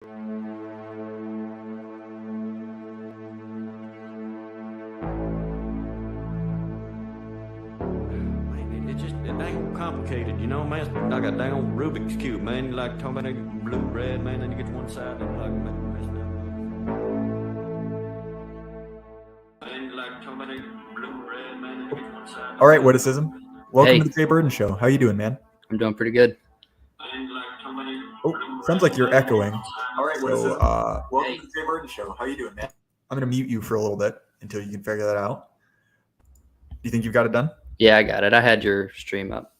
It ain't complicated, you know, man. Like a dang Rubik's Cube, man. You like talking about blue, red, man, then you get to one side and like messed up. Man, you like talking about blue, red, man, then you get to one side. All right, Witticism. Welcome Hey. to the Jay Burden Show. How you doing, man? I'm doing pretty good. Oh, sounds like you're echoing. All right, So, welcome to the Jay Burden Show. How you doing, man? I'm going to mute you for a little bit until you can figure that out. Do you think you've got it done? Yeah, I got it. I had your stream up.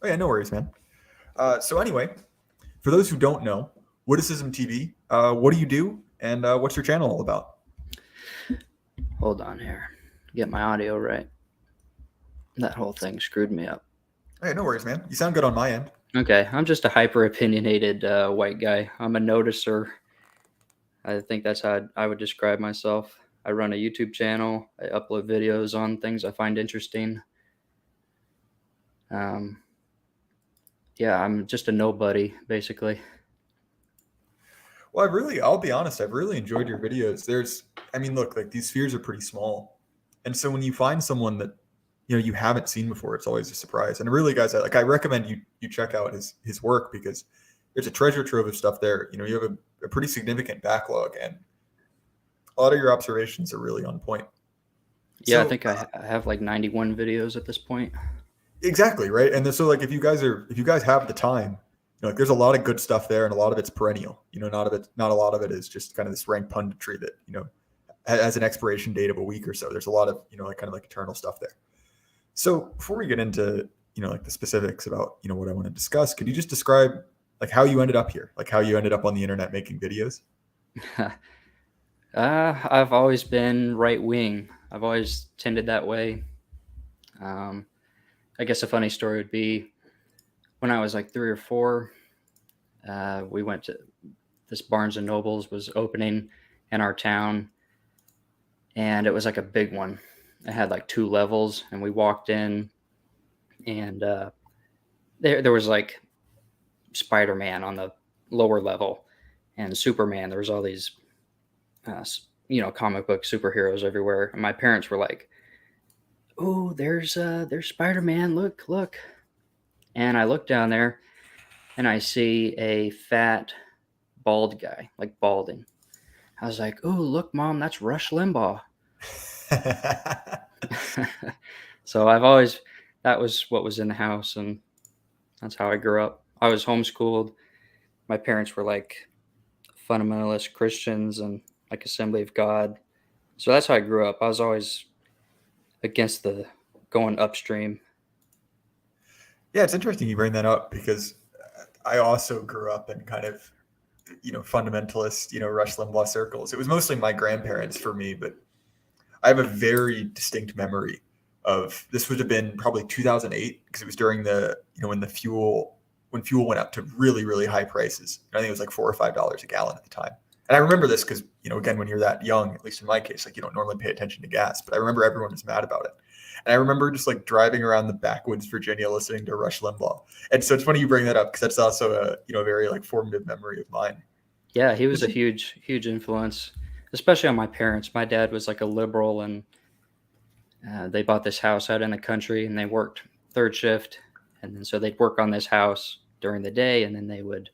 Oh, yeah, no worries, man. So anyway, for those who don't know, Witticism TV, what do you do, and what's your channel all about? Hold on here. Get my audio right. That whole thing screwed me up. Hey, no worries, man. You sound good on my end. Okay, I'm just a hyper-opinionated white guy. I'm a noticer. I think that's how I would describe myself. I run a YouTube channel. I upload videos on things I find interesting. Yeah, I'm just a nobody, basically. Well, I'll be honest, I've really enjoyed your videos. Look, like these spheres are pretty small. And so when you find someone that, you haven't seen before, it's always a surprise. And really, guys, I recommend you check out his work because there's a treasure trove of stuff there. You have a pretty significant backlog and a lot of your observations are really on point. Yeah, So, I think I have like 91 videos at this point. exactly, right? And so like if you guys have the time, like there's a lot of good stuff there and a lot of it's perennial. Not a lot of it is just kind of this rank punditry that, has an expiration date of a week or so. There's a lot of, like kind of like eternal stuff there. So before we get into, like the specifics about, what I want to discuss, could you just describe like how you ended up here, like how you ended up on the internet making videos? I've always been right wing. I've always tended that way. I guess a funny story would be when I was like 3 or 4, we went to this Barnes and Nobles was opening in our town, and it was like a big one. It had like 2 levels, and we walked in, and there was like Spider-Man on the lower level, and Superman. There was all these, comic book superheroes everywhere. And my parents were like, "Oh, there's Spider-Man. Look." And I look down there, and I see a fat, bald guy, like balding. I was like, "Oh, look, Mom, that's Rush Limbaugh." So that was what was in the house, and that's how I grew up. I was homeschooled. My parents were like fundamentalist Christians and like Assembly of God. So that's how I grew up. I was always against the going upstream. Yeah, it's interesting you bring that up because I also grew up in kind of, fundamentalist, Rush Limbaugh circles. It was mostly my grandparents for me, but I have a very distinct memory of this would have been probably 2008 because it was during the, when fuel went up to really, really high prices. I think it was like $4 or $5 a gallon at the time. And I remember this because, again, when you're that young, at least in my case, like you don't normally pay attention to gas, but I remember everyone was mad about it. And I remember just like driving around the backwoods Virginia listening to Rush Limbaugh. And so it's funny you bring that up because that's also a very like formative memory of mine. Yeah, he was a huge, huge influence, especially on my parents. My dad was like a liberal, and they bought this house out in the country, and they worked 3rd shift. And then so they'd work on this house during the day, and then they would,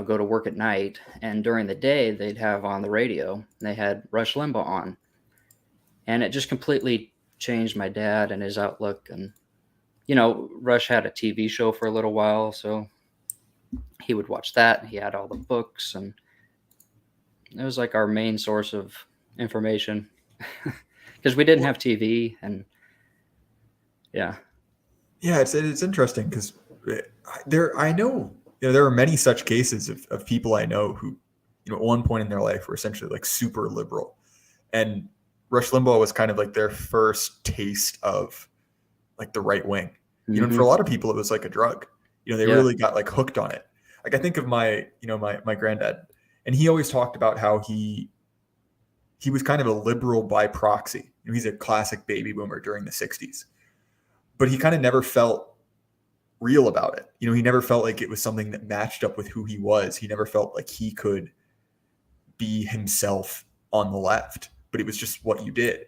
go to work at night. And during the day, they'd have on the radio, and they had Rush Limbaugh on. And it just completely changed my dad and his outlook. And, Rush had a TV show for a little while, so he would watch that. And he had all the books, and it was like our main source of information because we didn't have TV. And yeah, it's interesting because I know there are many such cases of people I know who at one point in their life were essentially like super liberal, and Rush Limbaugh was kind of like their first taste of like the right wing. And for a lot of people it was like a drug. They really got like hooked on it. Like I think of my my granddad, and he always talked about how he was kind of a liberal by proxy. He's a classic baby boomer during the 60s. But he kind of never felt real about it. He never felt like it was something that matched up with who he was. He never felt like he could be himself on the left, but it was just what you did.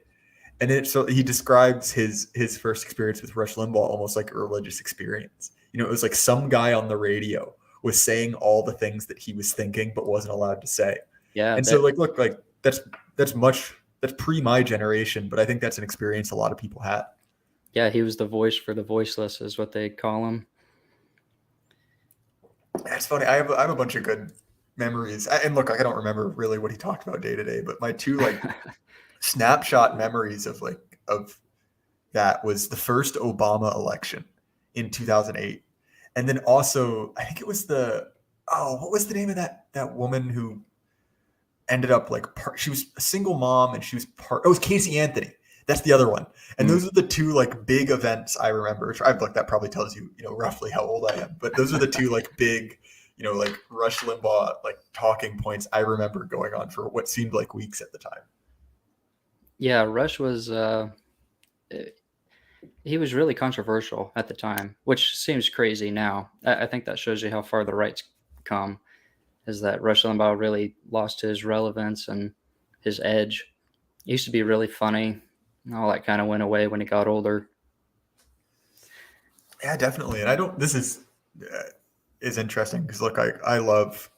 And then so he describes his first experience with Rush Limbaugh almost like a religious experience. It was like some guy on the radio was saying all the things that he was thinking but wasn't allowed to say. Yeah. And so look, that's pre my generation, but I think that's an experience a lot of people had. Yeah, he was the voice for the voiceless, is what they call him. That's funny. I have a bunch of good memories. And look, I don't remember really what he talked about day to day, but my two snapshot memories of that was the first Obama election in 2008. And then also, I think it was what was the name of that woman who ended up she was a single mom and she was it was Casey Anthony. That's the other one. And those are the two big events I remember. That probably tells you, roughly how old I am, but those are the two big, Rush Limbaugh, talking points I remember going on for what seemed like weeks at the time. Yeah. Rush was, he was really controversial at the time, which seems crazy now. I think that shows you how far the right's come, is that Rush Limbaugh really lost his relevance and his edge. He used to be really funny. All that kind of went away when he got older. Yeah, definitely. And this is interesting because look, I love,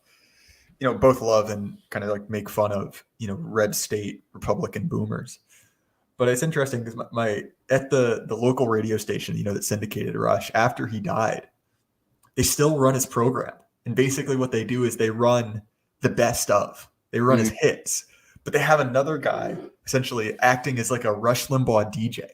both love and kind of make fun of, red state Republican boomers. But it's interesting because at the local radio station, that syndicated Rush, after he died, they still run his program. And basically what they do is they run the best of. They run his hits. But they have another guy essentially acting as a Rush Limbaugh DJ.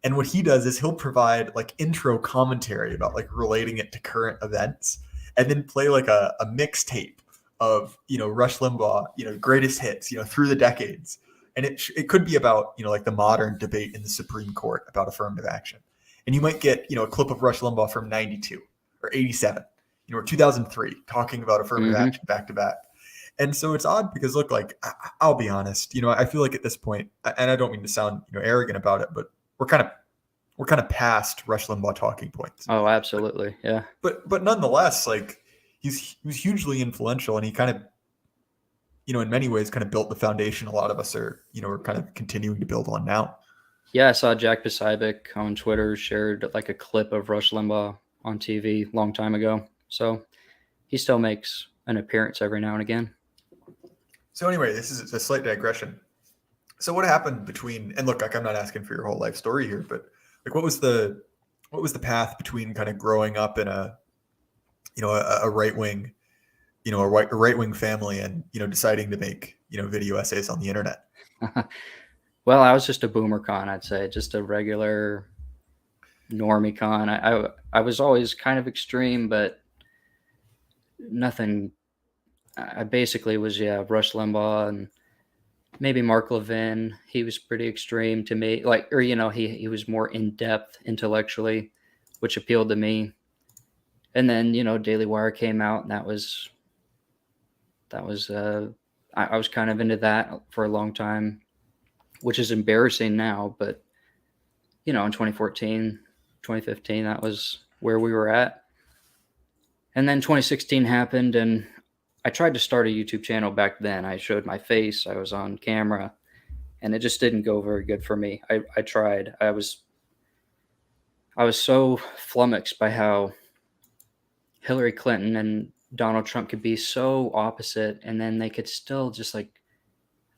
And what he does is he'll provide intro commentary about relating it to current events, and then play a mixtape of, Rush Limbaugh, greatest hits, through the decades. And it could be about, the modern debate in the Supreme Court about affirmative action. And you might get, a clip of Rush Limbaugh from 92 or 87, or 2003 talking about affirmative action back to back. And so it's odd because look, I'll be honest, I feel like at this point, and I don't mean to sound, arrogant about it, but we're kind of past Rush Limbaugh talking points. Oh, absolutely. Yeah. But nonetheless, he was hugely influential, and he kind of, in many ways kind of built the foundation a lot of us are kind of continuing to build on now. Yeah. I saw Jack Posobiec on Twitter shared a clip of Rush Limbaugh on TV a long time ago. So he still makes an appearance every now and again. So anyway, this is a slight digression. So what happened between, and look, I'm not asking for your whole life story here, but what was the path between kind of growing up in a right-wing, a right-wing family and, deciding to make, video essays on the internet? Well, I was just a boomer con, I'd say, just a regular normie con. I was always kind of extreme, but nothing. I basically was, Rush Limbaugh and maybe Mark Levin. He was pretty extreme to me, he was more in depth intellectually, which appealed to me. And then, Daily Wire came out, and I was kind of into that for a long time, which is embarrassing now, but in 2014, 2015, that was where we were at. And then 2016 happened, and I tried to start a YouTube channel back then. I showed my face, I was on camera, and it just didn't go very good for me. I tried. I was so flummoxed by how Hillary Clinton and Donald Trump could be so opposite, and then they could still just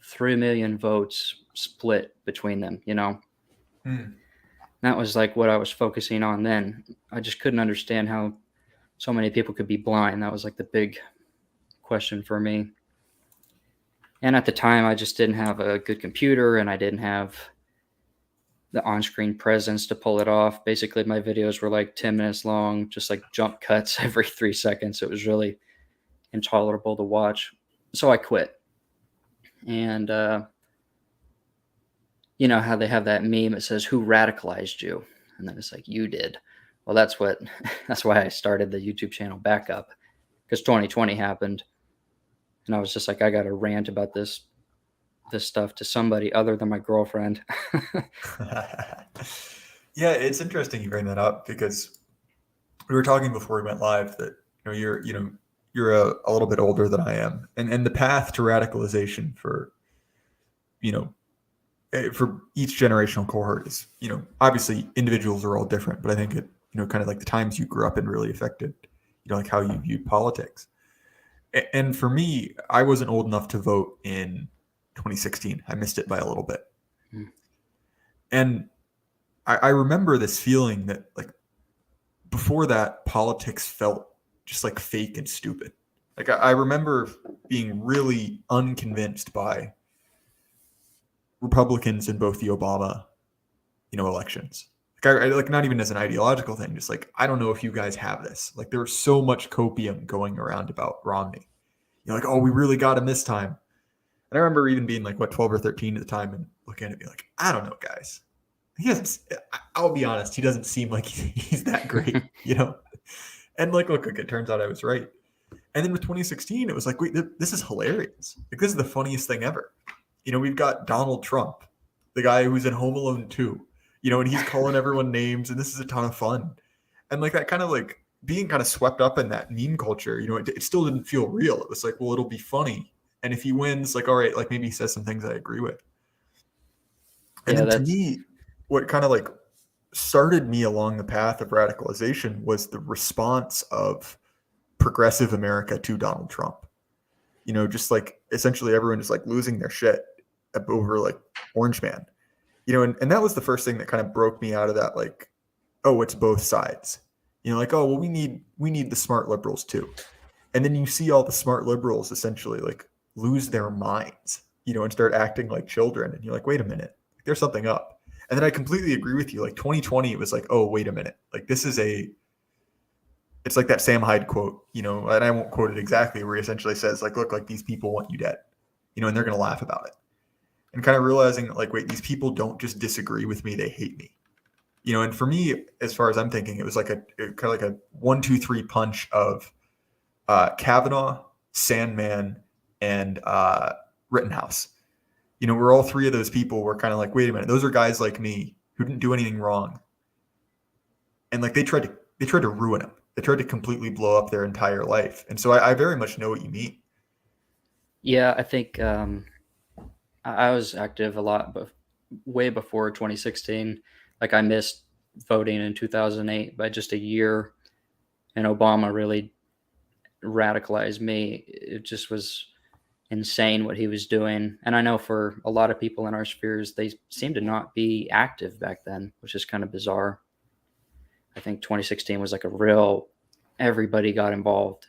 3 million votes split between them, That was what I was focusing on then. I just couldn't understand how so many people could be blind. That was the big question for me. And at the time, I just didn't have a good computer, and I didn't have the on-screen presence to pull it off. Basically, my videos were 10 minutes long, just jump cuts every 3 seconds. It was really intolerable to watch. So I quit. And, how they have that meme, it says, "Who radicalized you?" And then it's you did. Well, that's why I started the YouTube channel back up, because 2020 happened. And I was just I got to rant about this stuff to somebody other than my girlfriend. Yeah, it's interesting you bring that up because, we were talking before we went live that you're a little bit older than I am, and the path to radicalization for for each generational cohort is obviously individuals are all different, but I think it kind of like the times you grew up in really affected like how you viewed politics. And for me, I wasn't old enough to vote in 2016. I missed it by a little bit. And I remember this feeling that like before that, politics felt just like fake and stupid. Like I remember being really unconvinced by Republicans in both the Obama, elections. Like I like not even as an ideological thing, just like I don't know if you guys have this. Like there was so much copium going around about Romney. Like, oh, we really got him this time. And I remember even being like 12 or 13 at the time and looking at it and be like, I don't know, guys. I'll be honest, he doesn't seem like he's that great, And like, look, it turns out I was right. And then with 2016, it was like, wait, this is hilarious. Like, this is the funniest thing ever. We've got Donald Trump, the guy who's in Home Alone 2, and he's calling everyone names, and this is a ton of fun. And like that kind of like being kind of swept up in that meme culture, it still didn't feel real. It was like, well, it'll be funny. And if he wins, like, all right, like maybe he says some things I agree with. And then to me, what kind of like started me along the path of radicalization was the response of progressive America to Donald Trump. Just like essentially everyone just like losing their shit over like Orange Man, and that was the first thing that kind of broke me out of that, like, oh, it's both sides, like, oh, well, we need the smart liberals too. And then you see all the smart liberals essentially like lose their minds, and start acting like children. And you're like, wait a minute, there's something up. And then I completely agree with you. Like 2020, it was like, oh, wait a minute. Like it's like that Sam Hyde quote, and I won't quote it exactly, where he essentially says like, look, like these people want you dead, and they're going to laugh about it. And kind of realizing like, wait, these people don't just disagree with me, they hate me. And for me, as far as I'm thinking, it was like a kind of like a 1, 2, 3 punch of Kavanaugh, Sandman, and Rittenhouse. Where all three of those people were kind of like, wait a minute, those are guys like me who didn't do anything wrong. And like they tried to ruin him. They tried to completely blow up their entire life. And so I very much know what you mean. Yeah, I think I was active a lot, but way before 2016. Like I missed voting in 2008 by just a year, and Obama really radicalized me. It just was insane what he was doing. And I know for a lot of people in our spheres, they seem to not be active back then, which is kind of bizarre. I think 2016 was like a real everybody got involved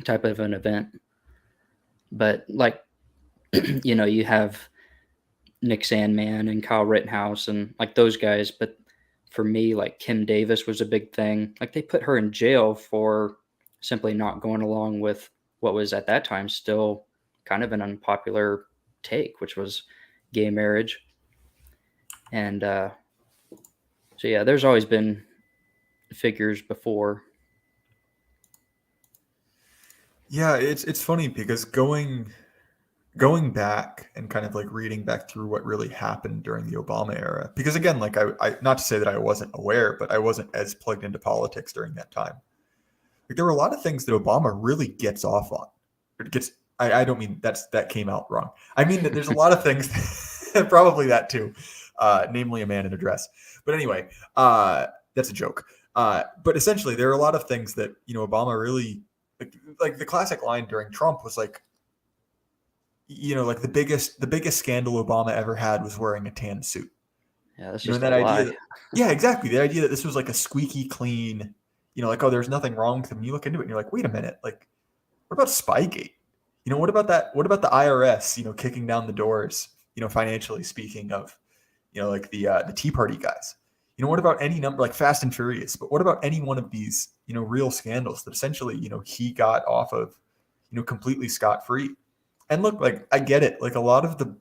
type of an event. But like, you have Nick Sandman and Kyle Rittenhouse and like those guys. But for me, like Kim Davis was a big thing. Like they put her in jail for simply not going along with what was at that time still kind of an unpopular take, which was gay marriage. And so, yeah, there's always been figures before. Yeah, it's funny because going back and kind of like reading back through what really happened during the Obama era, because again, like I not to say that I wasn't aware, but I wasn't as plugged into politics during that time. Like there were a lot of things that Obama really gets off on. I don't mean that came out wrong. I mean that there's a lot of things, probably that too, namely a man in a dress. But anyway, that's a joke. But essentially, there are a lot of things that Obama really like the classic line during Trump was like, like the biggest scandal Obama ever had was wearing a tan suit. Yeah, that's just that idea. Yeah, exactly. The idea that this was like a squeaky clean, like, oh, there's nothing wrong with him. You look into it and you're like, wait a minute, like, what about Spygate? What about that? What about the IRS, kicking down the doors, financially speaking of, like the Tea Party guys? What about any number like Fast and Furious? But what about any one of these, real scandals that essentially, he got off of, completely scot-free? And look, like, I get it. Like a lot of the,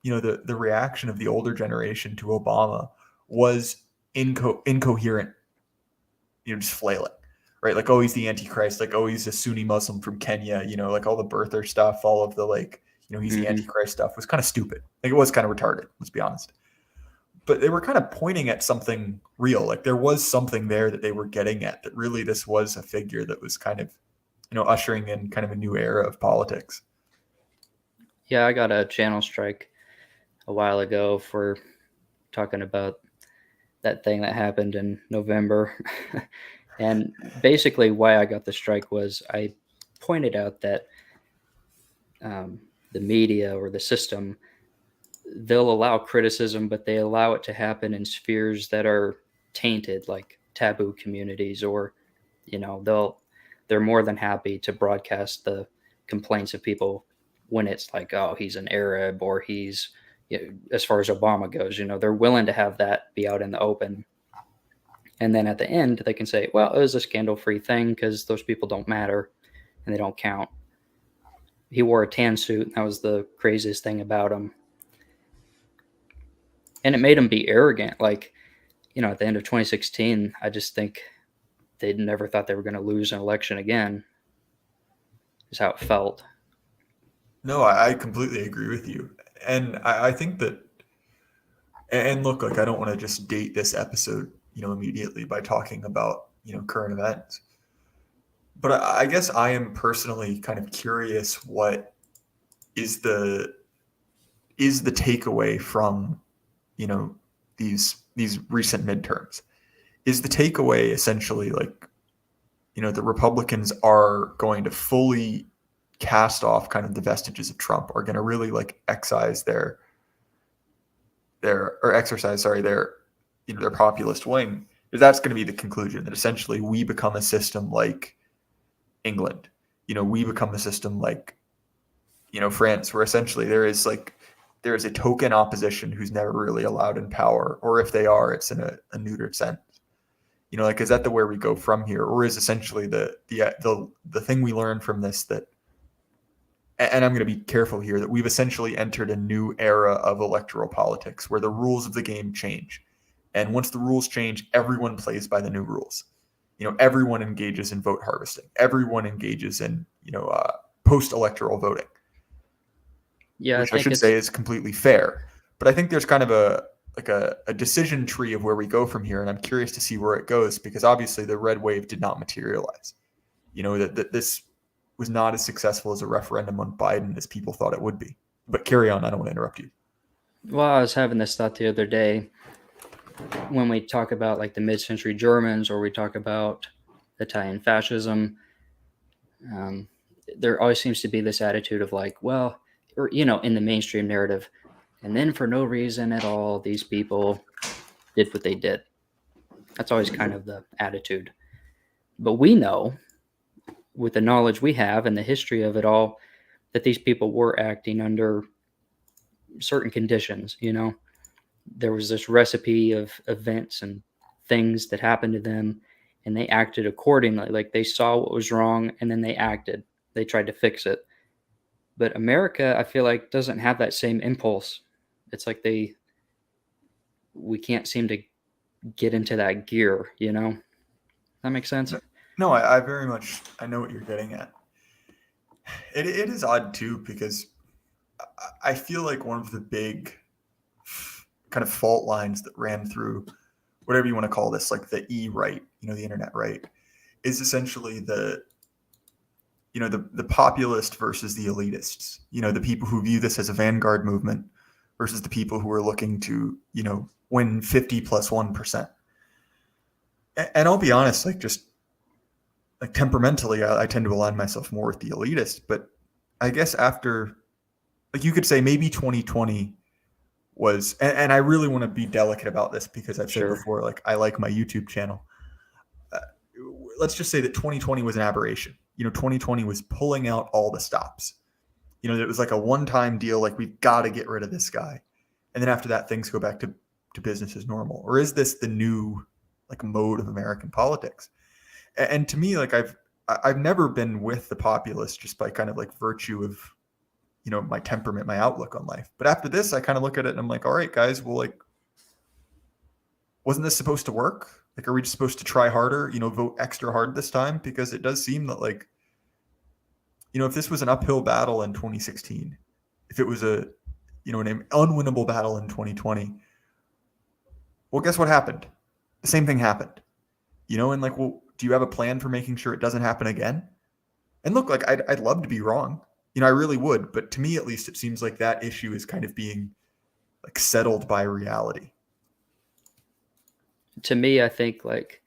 the reaction of the older generation to Obama was incoherent, just flailing, right? Like, oh, he's the Antichrist. Like, oh, he's a Sunni Muslim from Kenya, like all the birther stuff, all of the like, he's the Antichrist stuff was kind of stupid. Like it was kind of retarded, let's be honest. but they were kind of pointing at something real. Like there was something there that they were getting at, that really this was a figure that was kind of, ushering in kind of a new era of politics. Yeah, I got a channel strike a while ago for talking about that thing that happened in November. And basically why I got the strike was I pointed out that the media or the system, they'll allow criticism, but they allow it to happen in spheres that are tainted, like taboo communities, or they're more than happy to broadcast the complaints of people when it's like, oh, he's an Arab, or he's, as far as Obama goes, they're willing to have that be out in the open. And then at the end, they can say, well, it was a scandal-free thing because those people don't matter and they don't count. He wore a tan suit. And that was the craziest thing about him. And it made him be arrogant. Like, at the end of 2016, I just think they never thought they were going to lose an election again, is how it felt. No, I completely agree with you. And I think that, and look, like I don't want to just date this episode, immediately by talking about, current events. But I guess I am personally kind of curious, what is the takeaway from, these recent midterms? Is the takeaway essentially like, the Republicans are going to fully cast off kind of the vestiges of Trump, are going to really like exercise their populist wing? Is that's going to be the conclusion, that essentially we become a system like England, we become a system like, France, where essentially there is a token opposition who's never really allowed in power, or if they are, it's in a neutered sense. Is that the where we go from here, or is essentially the thing we learn from this, that, and I'm going to be careful here, that we've essentially entered a new era of electoral politics where the rules of the game change, and once the rules change, everyone plays by the new rules. Everyone engages in vote harvesting. Everyone engages in post-electoral voting. Yeah, which I should say is completely fair. But I think there's kind of a decision tree of where we go from here, and I'm curious to see where it goes, because obviously the red wave did not materialize. That this was not as successful as a referendum on Biden as people thought it would be. But carry on, I don't want to interrupt you. Well, I was having this thought the other day, when we talk about like the mid-century Germans, or we talk about Italian fascism, there always seems to be this attitude of like, well, or, in the mainstream narrative, and then for no reason at all, these people did what they did. That's always kind of the attitude. But we know, with the knowledge we have and the history of it all, that these people were acting under certain conditions. There was this recipe of events and things that happened to them, and they acted accordingly. Like they saw what was wrong, and then they acted. They tried to fix it. But America, I feel like, doesn't have that same impulse. It's like we can't seem to get into that gear, That makes sense? No, I very much, I know what you're getting at. It is odd too, because I feel like one of the big kind of fault lines that ran through whatever you want to call this, like the E-right, the internet right, is essentially the populist versus the elitists, the people who view this as a vanguard movement versus the people who are looking to, win 50 plus 1%. And I'll be honest, like just like temperamentally, I tend to align myself more with the elitist, but I guess after, like you could say maybe 2020 was, and I really want to be delicate about this because I've said before, like I like my YouTube channel. Let's just say that 2020 was an aberration. 2020 was pulling out all the stops. It was like a one-time deal, like we've got to get rid of this guy. And then after that, things go back to business as normal. Or is this the new like mode of American politics? And to me, like I've never been with the populists just by kind of like virtue of, my temperament, my outlook on life. But after this, I kind of look at it and I'm like, all right, guys, well, like, wasn't this supposed to work? Like, are we just supposed to try harder, vote extra hard this time? Because it does seem that like, if this was an uphill battle in 2016, if it was an unwinnable battle in 2020, Well, guess what happened? The same thing happened. And like, well, do you have a plan for making sure it doesn't happen again? And look, like I'd love to be wrong. I really would. But to me, at least, it seems like that issue is kind of being like settled by reality. To me, I think like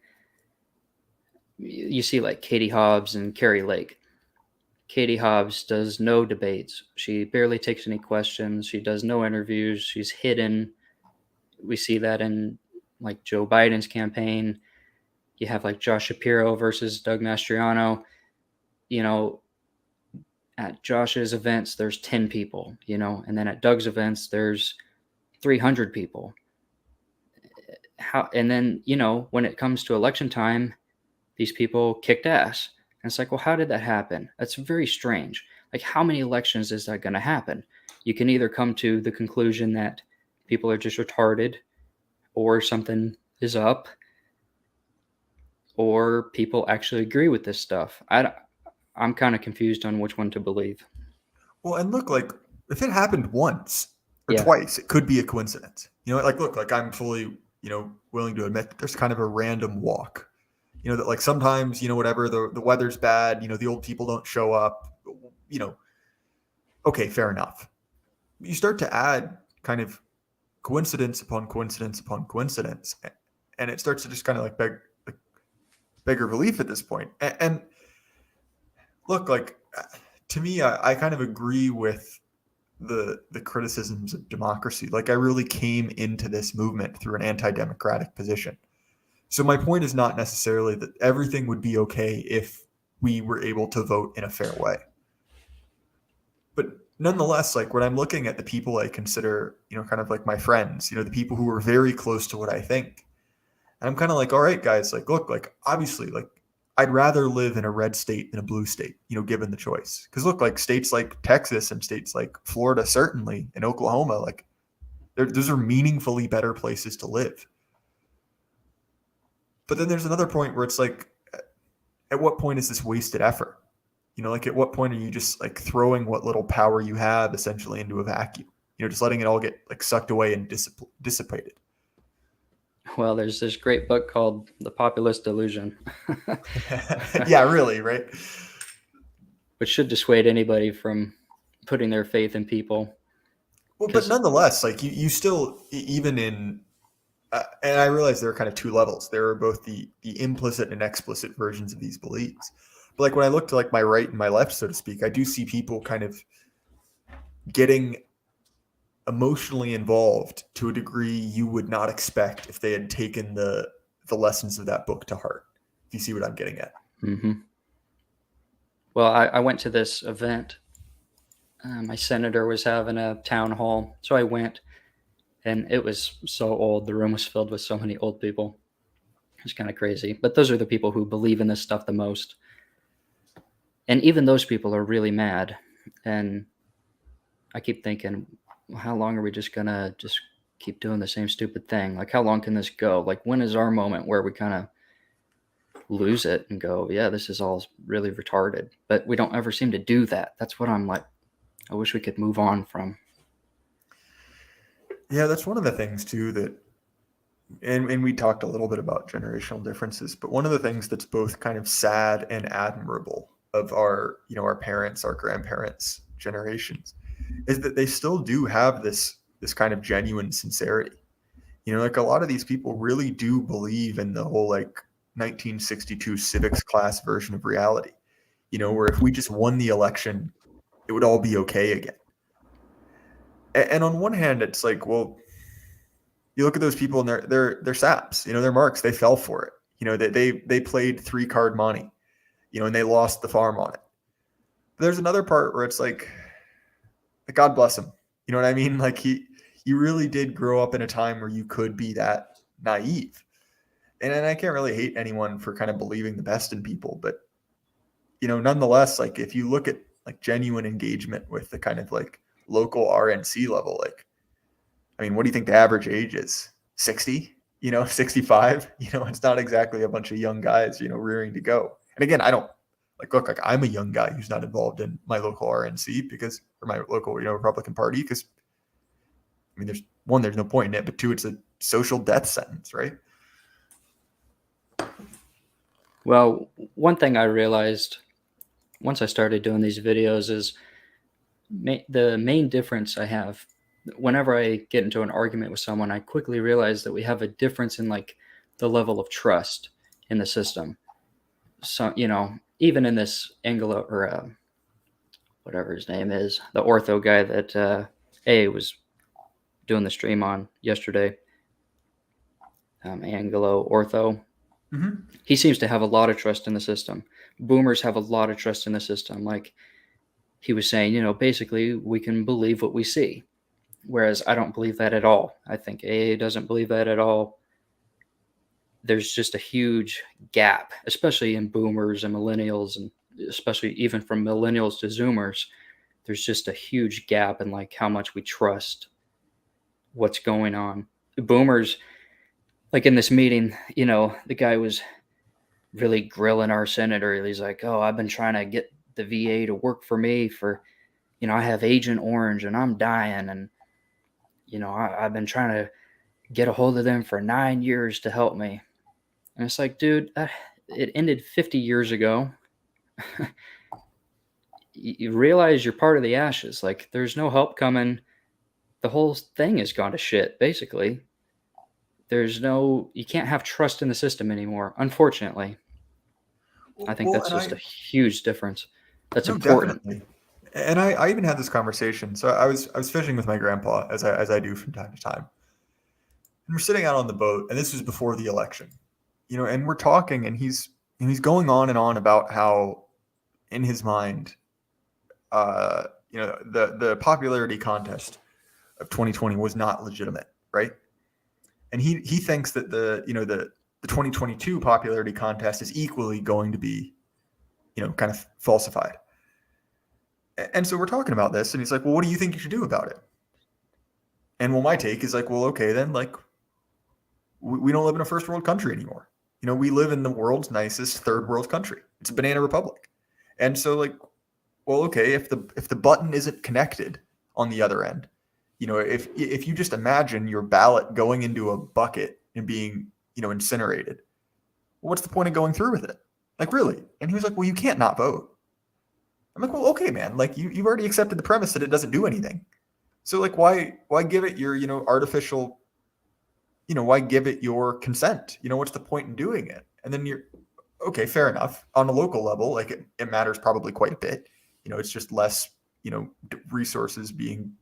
you see like Katie Hobbs and Carrie Lake. Katie Hobbs does no debates. She barely takes any questions. She does no interviews. She's hidden. We see that in like Joe Biden's campaign. You have like Josh Shapiro versus Doug Mastriano. At Josh's events, there's 10 people, and then at Doug's events, there's 300 people. And then, when it comes to election time, these people kicked ass. And it's like, well, how did that happen? That's very strange. Like, how many elections is that going to happen? You can either come to the conclusion that people are just retarded or something is up, or people actually agree with this stuff. I'm kind of confused on which one to believe. Well, and look, like if it happened once or twice, it could be a coincidence. Like look, like I'm fully, willing to admit that there's kind of a random walk. That like sometimes, whatever, the weather's bad, the old people don't show up, okay, fair enough. You start to add kind of coincidence upon coincidence upon coincidence, and it starts to just kind of like bigger belief at this point. And look, like to me, I kind of agree with the criticisms of democracy. Like I really came into this movement through an anti-democratic position. So my point is not necessarily that everything would be okay if we were able to vote in a fair way. But nonetheless, like when I'm looking at the people I consider, kind of like my friends, the people who are very close to what I think, and I'm kind of like, all right, guys, like, look, like obviously, like I'd rather live in a red state than a blue state, given the choice. Because look, like states like Texas and states like Florida, certainly, and Oklahoma, like those are meaningfully better places to live. But then there's another point where it's like, at what point is this wasted effort? Like at what point are you just like throwing what little power you have essentially into a vacuum? Just letting it all get like sucked away and dissipated. Well, there's this great book called The Populist Delusion. Yeah, really, right? Which should dissuade anybody from putting their faith in people. Well, but nonetheless, like you still, even in, and I realize there are kind of two levels. There are both the implicit and explicit versions of these beliefs. But like when I look to like my right and my left, so to speak, I do see people kind of getting emotionally involved to a degree you would not expect if they had taken the lessons of that book to heart. If you see what I'm getting at. Mm-hmm. Well, I went to this event. My senator was having a town hall, so I went. And it was so old. The room was filled with so many old people. It was kind of crazy. But those are the people who believe in this stuff the most. And even those people are really mad. And I keep thinking, well, how long are we just going to just keep doing the same stupid thing? Like, how long can this go? Like, when is our moment where we kind of lose it and go, yeah, this is all really retarded? But we don't ever seem to do that. That's what I'm like, I wish we could move on from. Yeah, that's one of the things too that, and we talked a little bit about generational differences, but one of the things that's both kind of sad and admirable of our, our parents, our grandparents' generations, is that they still do have this kind of genuine sincerity. Like a lot of these people really do believe in the whole like 1962 civics class version of reality, where if we just won the election, it would all be okay again. And on one hand, it's like, well, you look at those people and they're saps, they're marks. They fell for it. They played 3-card money, and they lost the farm on it. But there's another part where it's like God bless him. You know what I mean? Like you really did grow up in a time where you could be that naive. And I can't really hate anyone for kind of believing the best in people, but nonetheless, like if you look at like genuine engagement with the kind of like local RNC level, like, I mean, what do you think the average age is? 60, 65, it's not exactly a bunch of young guys, rearing to go. And again, I don't look like I'm a young guy who's not involved in my local RNC or my local, Republican Party, because I mean, there's no point in it, but two, it's a social death sentence, right? Well, one thing I realized once I started doing these videos is the main difference I have whenever I get into an argument with someone, I quickly realize that we have a difference in like the level of trust in the system. So, even in this Anglo or whatever his name is, the ortho guy that A was doing the stream on yesterday, Anglo ortho. Mm-hmm. He seems to have a lot of trust in the system. Boomers have a lot of trust in the system. Like he was saying, basically we can believe what we see. Whereas I don't believe that at all. I think AA doesn't believe that at all. There's just a huge gap, especially in boomers and millennials, and especially even from millennials to zoomers. There's just a huge gap in like how much we trust what's going on. Boomers, like in this meeting, the guy was really grilling our senator. He's like, "Oh, I've been trying to get the VA to work for me for, I have Agent Orange and I'm dying. And, I've been trying to get a hold of them for 9 years to help me." And it's like, dude, it ended 50 years ago. You realize you're part of the ashes. Like, there's no help coming. The whole thing has gone to shit, basically. You can't have trust in the system anymore, unfortunately. I think that's just a huge difference. That's important. Definitely. And I even had this conversation. So I was fishing with my grandpa, as I do from time to time. And we're sitting out on the boat, and this was before the election, and we're talking, and he's going on about how, in his mind, the popularity contest of 2020 was not legitimate, right? And he thinks that the 2022 popularity contest is equally going to be, kind of falsified. And so we're talking about this, and he's like, "Well, what do you think you should do about it?" And well, my take is like, well, okay, then, like, we don't live in a first world country anymore. We live in the world's nicest third world country. It's a banana republic. And so, like, well, okay, if the button isn't connected on the other end, if you just imagine your ballot going into a bucket and being, incinerated, what's the point of going through with it? Like, really? And he was like, "Well, you can't not vote." I'm like, "Well, okay, man, like you've already accepted the premise that it doesn't do anything. So, like, why give it your, artificial, why give it your consent? What's the point in doing it?" And then okay, fair enough. On a local level, like it matters probably quite a bit. It's just less, resources being,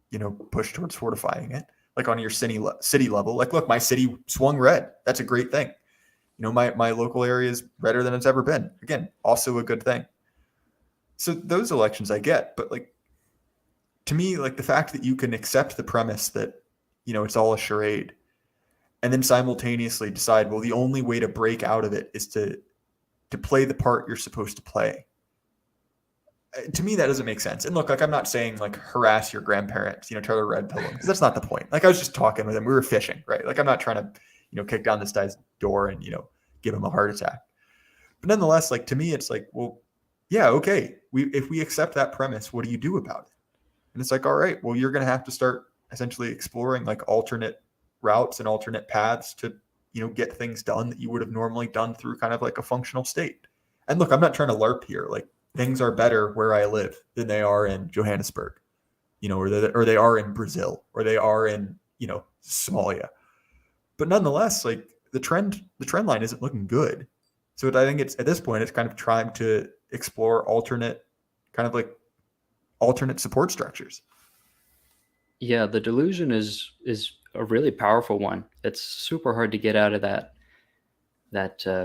pushed towards fortifying it. Like on your city level, like, look, my city swung red. That's a great thing. My local area is redder than it's ever been. Again, also a good thing. So those elections I get, but like, to me, like the fact that you can accept the premise that, it's all a charade, and then simultaneously decide, well, the only way to break out of it is to play the part you're supposed to play. To me, that doesn't make sense. And look, like, I'm not saying like harass your grandparents, try to red pill them, because that's not the point. Like, I was just talking with him. We were fishing, right? Like, I'm not trying to, kick down this guy's door and, give him a heart attack. But nonetheless, like, to me, it's like, well, yeah, okay. If we accept that premise, what do you do about it? And it's like, all right, well, you're going to have to start essentially exploring like alternate routes and alternate paths to, get things done that you would have normally done through kind of like a functional state. And look, I'm not trying to LARP here. Like, things are better where I live than they are in Johannesburg, or they are in Brazil, or they are in, Somalia. But nonetheless, like the trend line isn't looking good. So I think it's, at this point, it's kind of trying to explore alternate support structures. Yeah, the delusion is a really powerful one. It's super hard to get out of that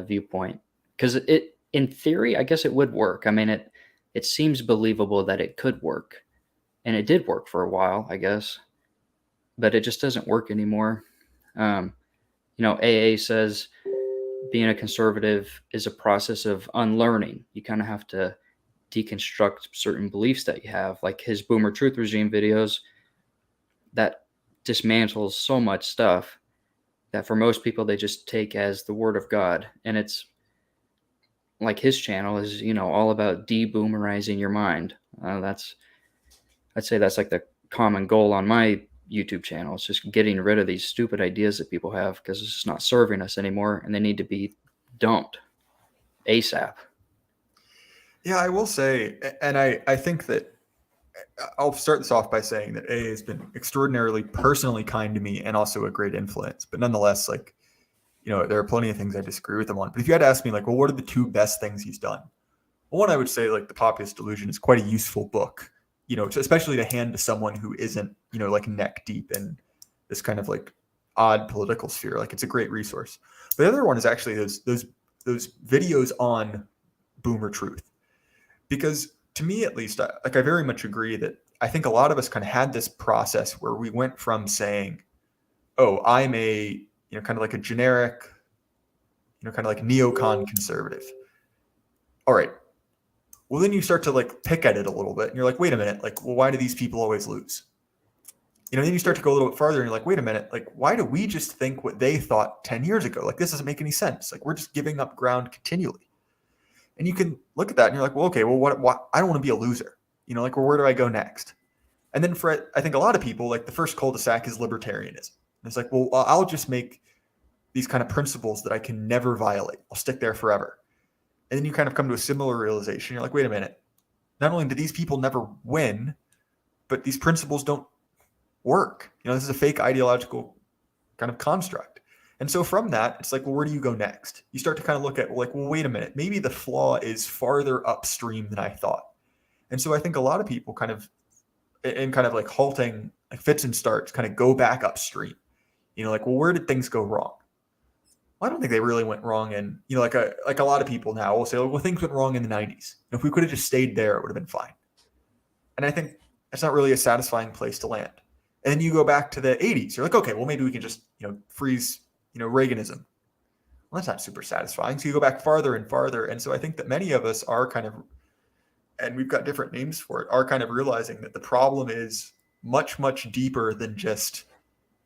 viewpoint, because it, in theory, I guess it would work. I mean, it seems believable that it could work, and it did work for a while, I guess, but it just doesn't work anymore. AA says being a conservative is a process of unlearning. You kind of have to deconstruct certain beliefs that you have, like his Boomer Truth Regime videos that dismantles so much stuff that for most people they just take as the word of God. And it's like his channel is, all about de-boomerizing your mind. I'd say that's like the common goal on my YouTube channels, just getting rid of these stupid ideas that people have because it's just not serving us anymore, and they need to be dumped ASAP. Yeah, I will say, and I think that I'll start this off by saying that A has been extraordinarily personally kind to me and also a great influence. But nonetheless, like, there are plenty of things I disagree with him on. But if you had to ask me, like, well, what are the two best things he's done? Well, one, I would say, like, The Populist Delusion is quite a useful book, especially to hand to someone who isn't, like neck deep in this kind of like odd political sphere. Like, it's a great resource. But the other one is actually those videos on Boomer Truth, because to me, at least, I very much agree that I think a lot of us kind of had this process where we went from saying, oh, I'm a, kind of like a generic, kind of like neocon conservative. All right. Well, then you start to like pick at it a little bit and you're like, wait a minute, like, well, why do these people always lose? Then you start to go a little bit farther and you're like, wait a minute, like, why do we just think what they thought 10 years ago? Like, this doesn't make any sense. Like, we're just giving up ground continually. And you can look at that and you're like, well, okay, well, what I don't want to be a loser. Like, well, where do I go next? And then for, I think a lot of people, like, the first cul-de-sac is libertarianism. And it's like, well, I'll just make these kind of principles that I can never violate. I'll stick there forever. And then you kind of come to a similar realization. You're like, wait a minute. Not only do these people never win, but these principles don't work. This is a fake ideological kind of construct. And so from that, it's like, well, where do you go next? You start to kind of look at, like, well, wait a minute. Maybe the flaw is farther upstream than I thought. And so I think a lot of people kind of, in kind of like halting, like fits and starts, kind of go back upstream. Like, well, where did things go wrong? Well, I don't think they really went wrong. And, like a lot of people now will say, well, things went wrong in the 90s. If we could have just stayed there, it would have been fine. And I think that's not really a satisfying place to land. And then you go back to the 80s. You're like, okay, well, maybe we can just, freeze, Reaganism. Well, that's not super satisfying. So you go back farther and farther. And so I think that many of us are kind of, and we've got different names for it, are kind of realizing that the problem is much, much deeper than just,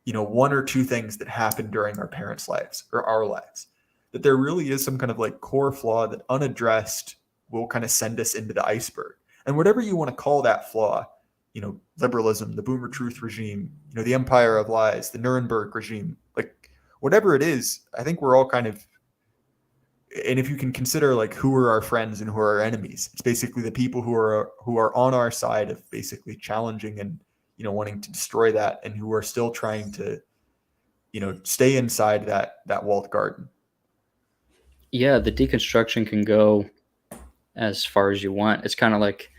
one or two things that happened during our parents' lives or our lives. That there really is some kind of like core flaw that unaddressed will kind of send us into the iceberg. And whatever you want to call that flaw, liberalism, the Boomer Truth regime, the Empire of Lies, the Nuremberg regime, like whatever it is, I think we're all kind of, and if you can consider like who are our friends and who are our enemies, it's basically the people who are on our side of basically challenging and, wanting to destroy that, and who are still trying to, stay inside that walled garden. Yeah, the deconstruction can go as far as you want. It's kind of like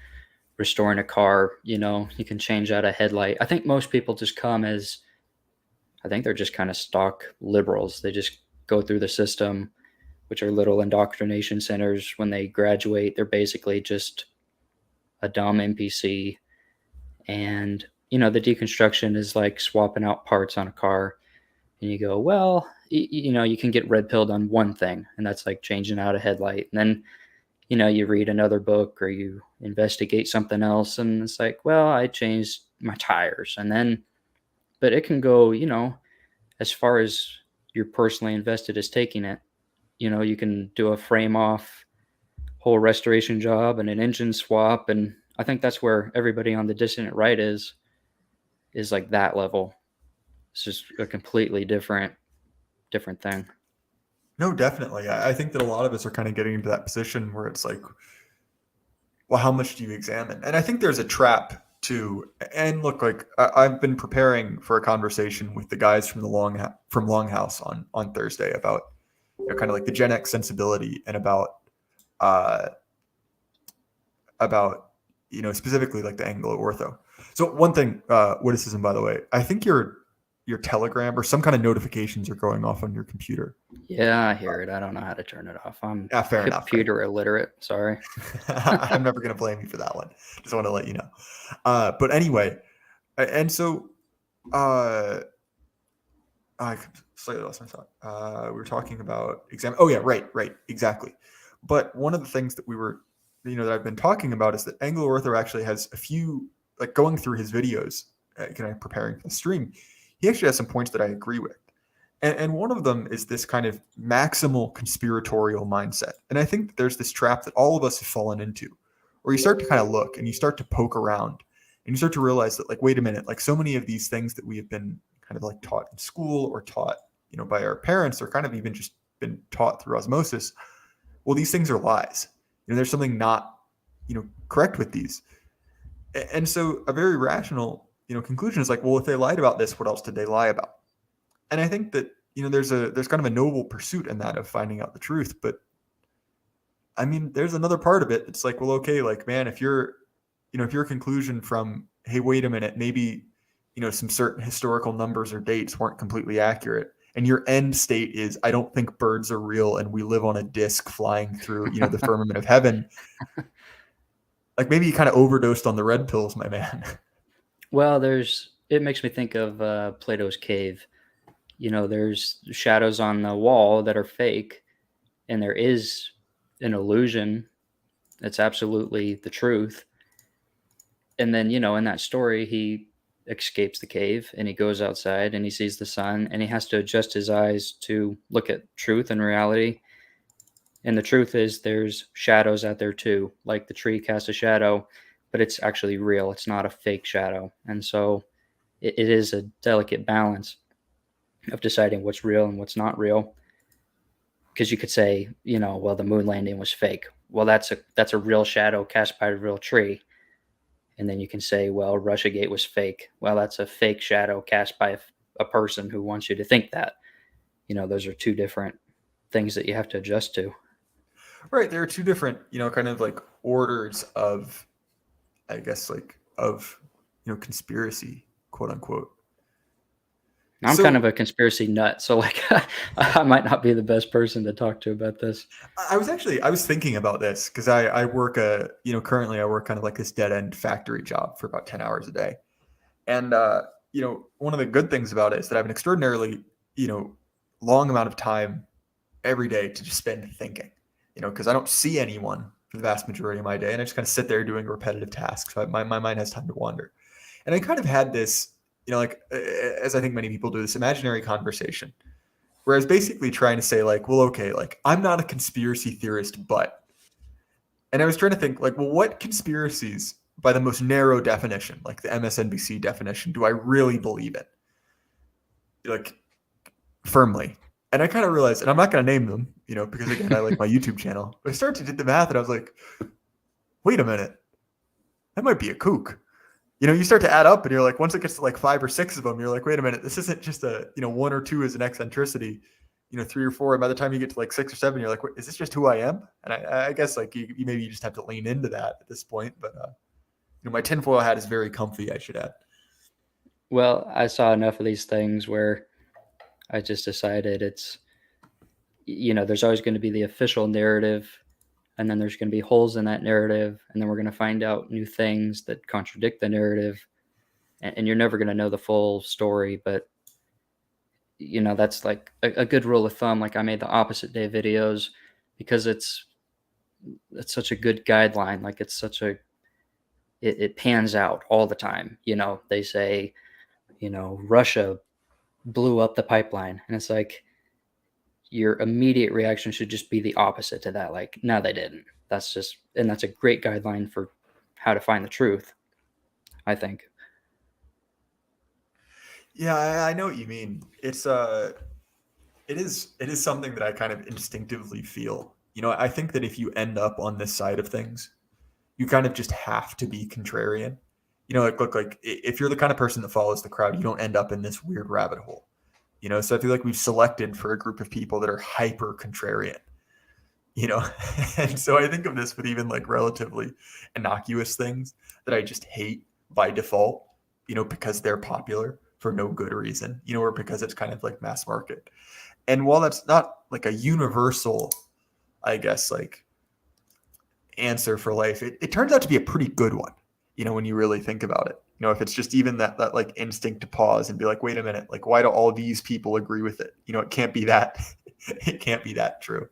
restoring a car, you can change out a headlight. I think most people just come as, I think they're just kind of stock liberals. They just go through the system, which are little indoctrination centers. When they graduate, they're basically just a dumb NPC. And, the deconstruction is like swapping out parts on a car. And you go, well, you can get red pilled on one thing, and that's like changing out a headlight. And then, you read another book or you investigate something else, and it's like, well, I changed my tires. And then, but it can go, as far as you're personally invested as taking it, you can do a frame off whole restoration job and an engine swap. And I think that's where everybody on the dissident right is like that level. It's just a completely different thing. No, definitely. I think that a lot of us are kind of getting into that position where it's like, well, how much do you examine? And I think there's a trap too. And look, like I've been preparing for a conversation with the guys from Longhouse on Thursday about kind of like the Gen X sensibility and about specifically like the Anglo-Ortho. So one thing, Witticism, by the way, I think your Telegram or some kind of notifications are going off on your computer. Yeah, I hear it. I don't know how to turn it off. I'm fair enough. Computer illiterate. Sorry. I'm never going to blame you for that one. Just want to let you know. But anyway, and so I slightly lost my thought. We were talking about exam. Oh yeah, right, exactly. But one of the things that we were, that I've been talking about is that Anglo-Ortho actually has a few, like going through his videos, preparing for the stream, he actually has some points that I agree with. And one of them is this kind of maximal conspiratorial mindset. And I think that there's this trap that all of us have fallen into, where you start to kind of look and you start to poke around And you start to realize that, like, wait a minute, like so many of these things that we have been kind of like taught in school or taught, by our parents, or kind of even just been taught through osmosis, well, these things are lies. There's something not, correct with these. And so a very rational, conclusion is like, well, if they lied about this, what else did they lie about? And I think that, there's kind of a noble pursuit in that of finding out the truth. But I mean, there's another part of it. It's like, well, okay, like, man, if your conclusion from, hey, wait a minute, maybe, some certain historical numbers or dates weren't completely accurate, and your end state is, I don't think birds are real and we live on a disc flying through, the firmament of heaven. Like, maybe you kind of overdosed on the red pills, my man. Well, it makes me think of Plato's cave. There's shadows on the wall that are fake, and there is an illusion that's absolutely the truth. And then, in that story, he escapes the cave and he goes outside and he sees the sun, and he has to adjust his eyes to look at truth and reality. And the truth is there's shadows out there too, like the tree casts a shadow, but it's actually real. It's not a fake shadow. And so it is a delicate balance of deciding what's real and what's not real. Because you could say, well, the moon landing was fake. Well, that's a real shadow cast by a real tree. And then you can say, well, Russiagate was fake. Well, that's a fake shadow cast by a person who wants you to think that. Those are two different things that you have to adjust to. Right. There are two different, kind of like orders of, I guess, like of, conspiracy, quote unquote. I'm kind of a conspiracy nut, so like I might not be the best person to talk to about this. I was thinking about this because I work currently I work kind of like this dead end factory job for about 10 hours a day. And, one of the good things about it is that I have an extraordinarily, long amount of time every day to just spend thinking, because I don't see anyone for the vast majority of my day. And I just kind of sit there doing repetitive tasks. So my mind has time to wander. And I kind of had this, as I think many people do, this imaginary conversation where I was basically trying to say, like, well, okay, like, I'm not a conspiracy theorist, but, and I was trying to think, like, well, what conspiracies by the most narrow definition, like the MSNBC definition, do I really believe in? Like, firmly. And I kind of realized, and I'm not going to name them, because again, I like my YouTube channel, but I started to do the math and I was like, wait a minute, that might be a kook. You start to add up and you're like, once it gets to like 5 or 6 of them, you're like, wait a minute, this isn't just a, 1 or 2 is an eccentricity, 3 or 4. And by the time you get to like 6 or 7, you're like, wait, is this just who I am? And I guess like you maybe you just have to lean into that at this point. But, my tinfoil hat is very comfy, I should add. Well, I saw enough of these things where I just decided it's, there's always going to be the official narrative, and then there's going to be holes in that narrative, and then we're going to find out new things that contradict the narrative, and you're never going to know the full story. But that's like a good rule of thumb. Like, I made the opposite day videos because it's such a good guideline. Like, it pans out all the time. They say, Russia blew up the pipeline, and it's like, your immediate reaction should just be the opposite to that. Like, no, they didn't. That's a great guideline for how to find the truth, I think. Yeah, I know what you mean. It is something that I kind of instinctively feel. I think that if you end up on this side of things, you kind of just have to be contrarian. Like if you're the kind of person that follows the crowd, you don't end up in this weird rabbit hole. So I feel like we've selected for a group of people that are hyper contrarian, and so I think of this with even like relatively innocuous things that I just hate by default, because they're popular for no good reason, or because it's kind of like mass market. And while that's not like a universal, I guess, like answer for life, it turns out to be a pretty good one, when you really think about it. If it's just even that like instinct to pause and be like, wait a minute, like, why do all these people agree with it? It can't be that, it can't be that true.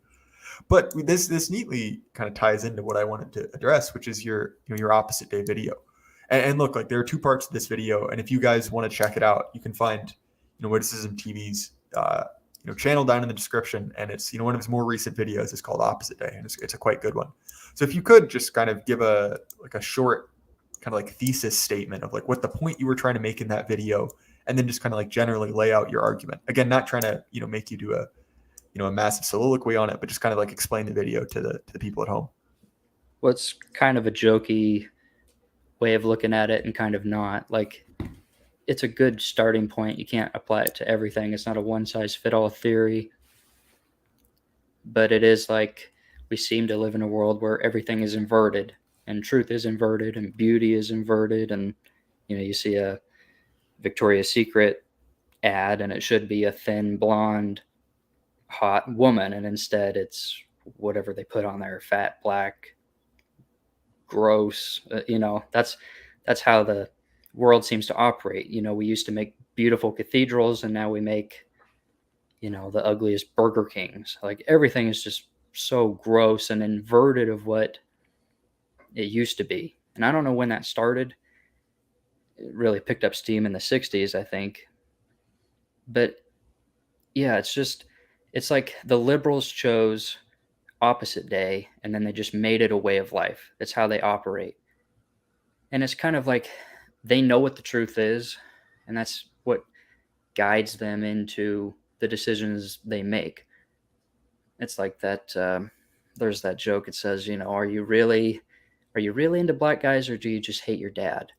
But this neatly kind of ties into what I wanted to address, which is your opposite day video. And look, like, there are 2 parts to this video, and if you guys want to check it out, you can find Witticism TV's channel down in the description, and it's one of his more recent videos is called Opposite Day, and it's a quite good one. So if you could just kind of give a short kind of like thesis statement of like what the point you were trying to make in that video, and then just kind of like generally lay out your argument. Again, not trying to, make you do a massive soliloquy on it, but just kind of like explain the video to the people at home. Well, it's kind of a jokey way of looking at it and kind of not. Like, it's a good starting point. You can't apply it to everything. It's not a one-size-fit-all theory. But it is like we seem to live in a world where everything is inverted, and truth is inverted, and beauty is inverted. And, you see a Victoria's Secret ad, and it should be a thin, blonde, hot woman, and instead it's whatever they put on there, fat, black, gross. That's how the world seems to operate. We used to make beautiful cathedrals, and now we make the ugliest Burger Kings. Like, everything is just so gross and inverted of what it used to be. And I don't know when that started. It really picked up steam in the 60s, I think. But yeah, it's like the liberals chose opposite day, and then they just made it a way of life. That's how they operate. And it's kind of like they know what the truth is, and that's what guides them into the decisions they make. It's like that. There's that joke. It says, are you really into black guys, or do you just hate your dad?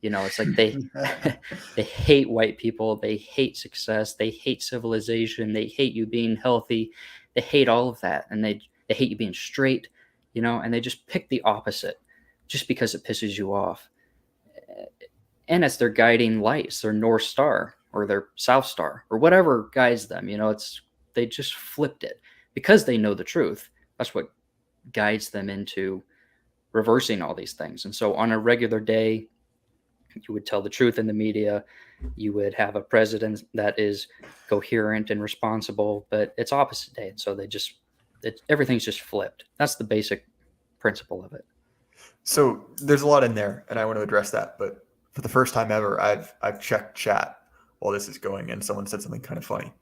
It's like they hate white people. They hate success. They hate civilization. They hate you being healthy. They hate all of that. And they hate you being straight, and they just pick the opposite just because it pisses you off. And it's their guiding lights, their North Star or their South Star or whatever guides them. They just flipped it because they know the truth. That's what guides them into reversing all these things. And so on a regular day, you would tell the truth in the media. You would have a president that is coherent and responsible, but it's opposite day. And so everything's just flipped. That's the basic principle of it. So there's a lot in there, and I want to address that. But for the first time ever, I've checked chat while this is going, and someone said something kind of funny.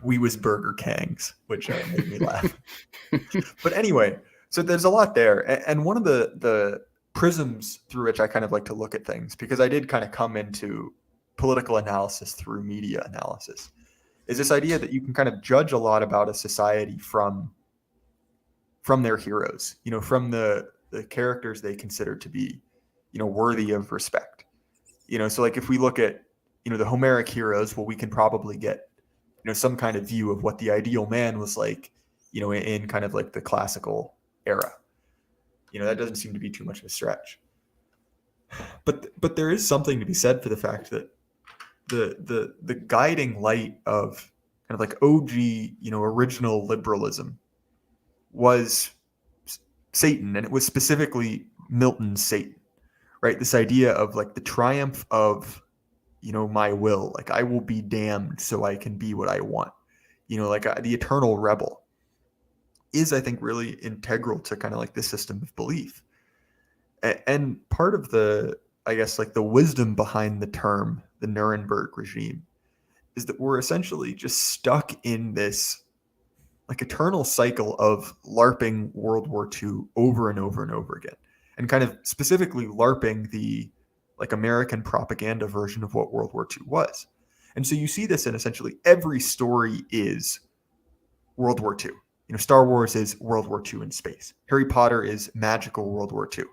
We was Burger Kangs, which made me laugh. But anyway, so there's a lot there, and one of the prisms through which I kind of like to look at things, because I did kind of come into political analysis through media analysis, is this idea that you can kind of judge a lot about a society from their heroes, from the characters they consider to be, worthy of respect. So like if we look at, the Homeric heroes, well, we can probably get, some kind of view of what the ideal man was like, in kind of like the classical era. That doesn't seem to be too much of a stretch. But there is something to be said for the fact that the guiding light of kind of like OG, original liberalism was Satan, and it was specifically Milton's Satan, right? This idea of like the triumph of, my will, like I will be damned so I can be what I want, like the eternal rebel is, I think, really integral to kind of like this system of belief. And part of the, I guess, like the wisdom behind the term, the Nuremberg regime, is that we're essentially just stuck in this like eternal cycle of LARPing World War II over and over and over again, and kind of specifically LARPing the like American propaganda version of what World War II was. And so you see this in essentially every story is World War II. Star Wars is World War II in space. Harry Potter is magical World War II.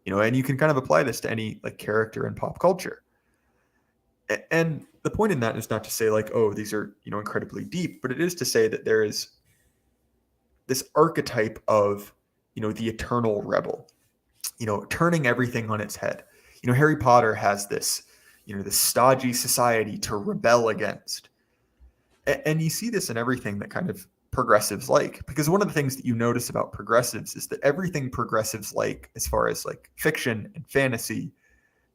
And you can kind of apply this to any like character in pop culture. And the point in that is not to say like, oh, these are, incredibly deep, but it is to say that there is this archetype of, the eternal rebel, turning everything on its head. Harry Potter has this, this stodgy society to rebel against. And you see this in everything that kind of progressives like, because one of the things that you notice about progressives is that everything progressives like, as far as like fiction and fantasy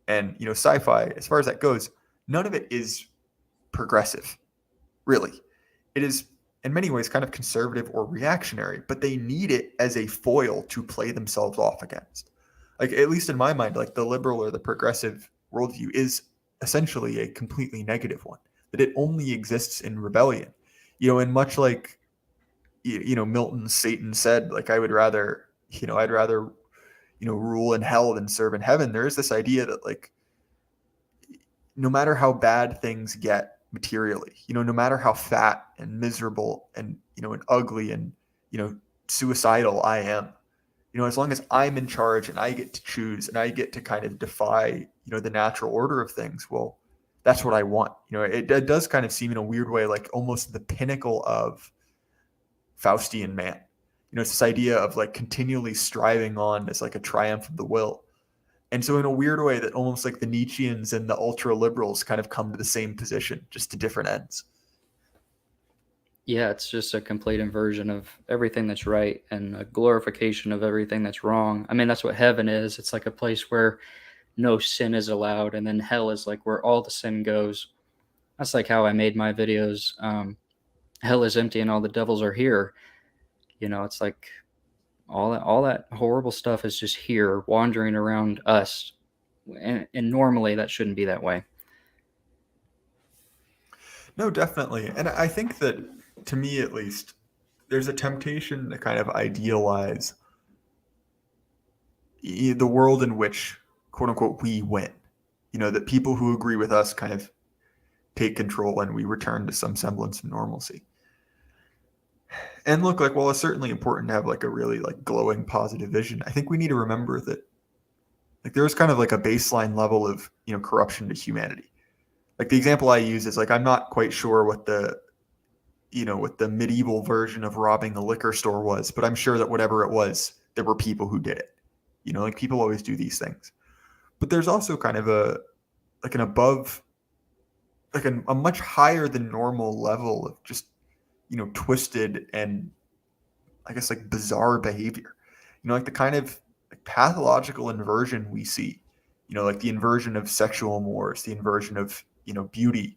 and, sci-fi, as far as that goes, none of it is progressive, really. It is in many ways kind of conservative or reactionary, but they need it as a foil to play themselves off against. Like, at least in my mind, like the liberal or the progressive worldview is essentially a completely negative one, that it only exists in rebellion. And much like, Milton's Satan said, like, I'd rather, rule in hell than serve in heaven. There is this idea that like, no matter how bad things get materially, no matter how fat and miserable and, and ugly and, suicidal I am, as long as I'm in charge and I get to choose and I get to kind of defy, the natural order of things, well, that's what I want. It does kind of seem in a weird way like almost the pinnacle of Faustian man. It's this idea of like continually striving on as like a triumph of the will. And so in a weird way that almost like the Nietzscheans and the ultra liberals kind of come to the same position, just to different ends. Yeah, it's just a complete inversion of everything that's right and a glorification of everything that's wrong. I mean, that's what heaven is. It's like a place where no sin is allowed, and then hell is like where all the sin goes. That's like how I made my videos. Hell is empty and all the devils are here. It's like all that horrible stuff is just here wandering around us. And normally that shouldn't be that way. No, definitely. And I think that, to me at least, there's a temptation to kind of idealize the world in which, quote unquote, we win. That people who agree with us kind of take control and we return to some semblance of normalcy. And look, like, while it's certainly important to have like a really like glowing positive vision, I think we need to remember that like there is kind of like a baseline level of, corruption to humanity. Like the example I use is like, I'm not quite sure what the medieval version of robbing a liquor store was, but I'm sure that whatever it was, there were people who did it. Like people always do these things. But there's also kind of an above, like a much higher than normal level of just, twisted and I guess like bizarre behavior. Like the kind of like pathological inversion we see, like the inversion of sexual mores, the inversion of, beauty.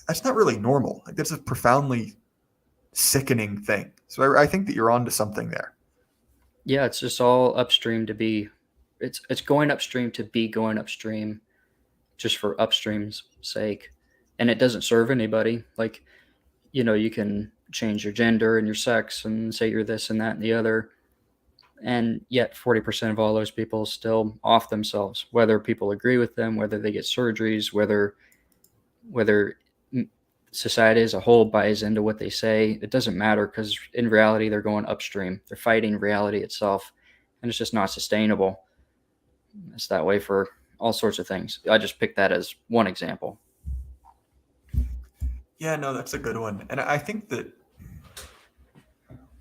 That's not really normal. Like that's a profoundly sickening thing. So I think that you're onto something there. Yeah, it's just all upstream to be. It's going upstream to be going upstream, just for upstream's sake, and it doesn't serve anybody. Like, you can change your gender and your sex and say you're this and that and the other, and yet 40% of all those people still off themselves. Whether people agree with them, whether they get surgeries, whether society as a whole buys into what they say, it doesn't matter, because in reality they're going upstream. They're fighting reality itself, and it's just not sustainable. It's that way for all sorts of things. I just picked that as one example. Yeah, no, that's a good one. And I think that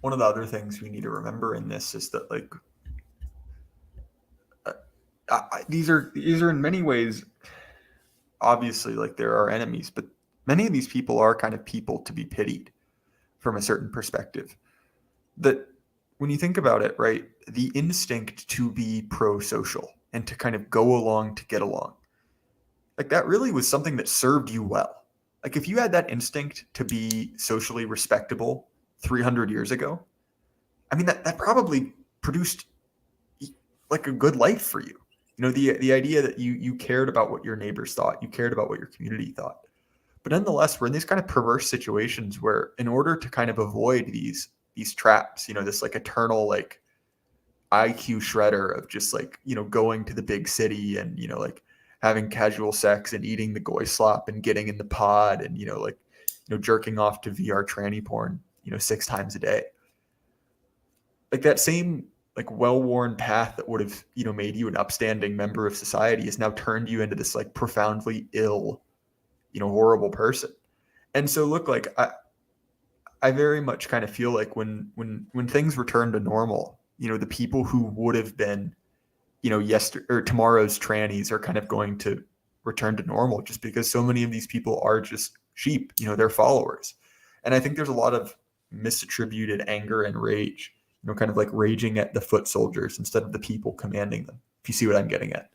one of the other things we need to remember in this is that like these are in many ways, obviously, like there are enemies, but many of these people are kind of people to be pitied from a certain perspective. That when you think about it, right, the instinct to be pro-social and to kind of go along to get along, like that really was something that served you well. Like if you had that instinct to be socially respectable 300 years ago, I mean, that probably produced like a good life for you. The idea that you cared about what your neighbors thought, you cared about what your community thought. But nonetheless, we're in these kind of perverse situations where in order to kind of avoid these traps, this like eternal like IQ shredder of just like, going to the big city and, like having casual sex and eating the goy slop and getting in the pod and, jerking off to VR tranny porn, 6 times a day. Like that same like well-worn path that would have, made you an upstanding member of society has now turned you into this like profoundly ill, horrible person. And so look, like I very much kind of feel like when things return to normal, the people who would have been, tomorrow's trannies are kind of going to return to normal, just because so many of these people are just sheep, they're followers. And I think there's a lot of misattributed anger and rage, kind of like raging at the foot soldiers instead of the people commanding them, if you see what I'm getting at.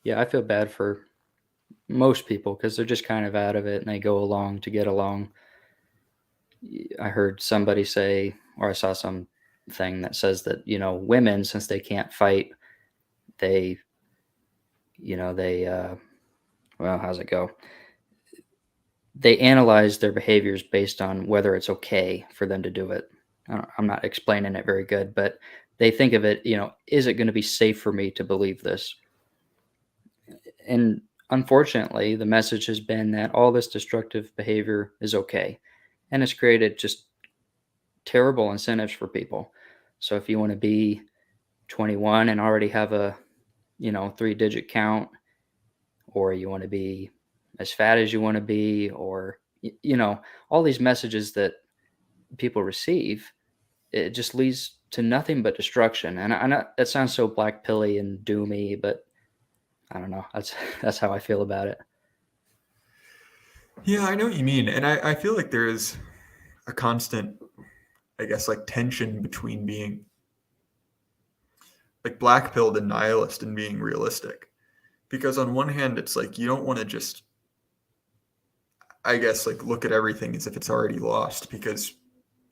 Yeah, I feel bad for most people because they're just kind of out of it and they go along to get along. I heard somebody say, or I saw something that says that, women, since they can't fight, they, well, how's it go? They analyze their behaviors based on whether it's okay for them to do it. I'm not explaining it very good, but they think of it, is it going to be safe for me to believe this? And unfortunately, the message has been that all this destructive behavior is okay. And it's created just terrible incentives for people. So if you want to be 21 and already have a, 3-digit count, or you want to be as fat as you want to be, or, all these messages that people receive, it just leads to nothing but destruction. And I know that sounds so black pilly and doomy, but I don't know. That's how I feel about it. Yeah, I know what you mean. And I feel like there is a constant, I guess, like tension between being like black pilled and nihilist and being realistic. Because on one hand, it's like you don't want to just, I guess, like look at everything as if it's already lost. Because